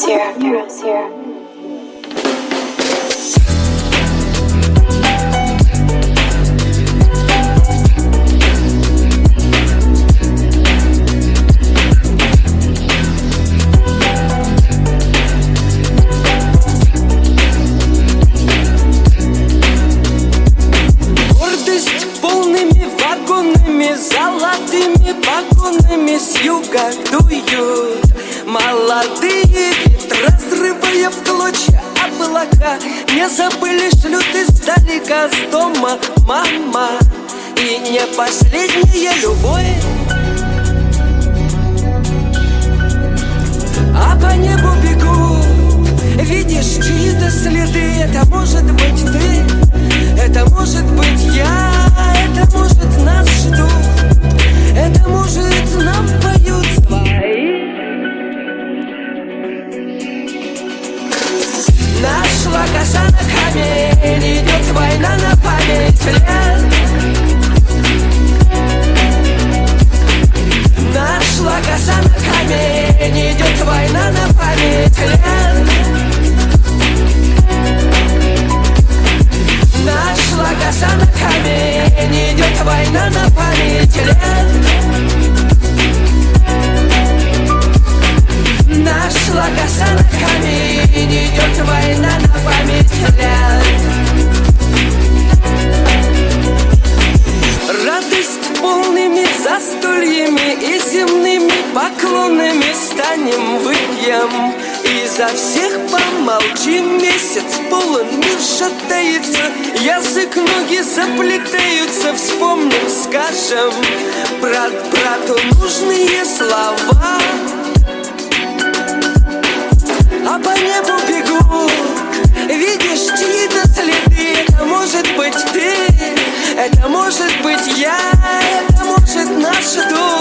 here. Золотыми погонами с юга дуют молодые ветры, разрывая в клочья облака. Не забыли, шлют издалека с дома мама. И не последняя любовь, а по небу бегут, видишь чьи-то следы. Это может быть ты, это может быть я, это может нас ждут, это может нам поют свои. Нашла коса на камень, идет война на память лет. Нашла коса на камень, идет война на память лет. Нашла коса на камень, идет война на память лет. Нашла коса на камень, идет война на память лет. Радость полными застольями и земными поклонами станем, выпьем и за всех помолчим. Месяц полон, мир шатается, язык, ноги заплетаются. Вспомним, скажем брат брату нужные слова. А по небу бегут, видишь чьи-то следы. Это может быть ты, это может быть я, это может наш дом.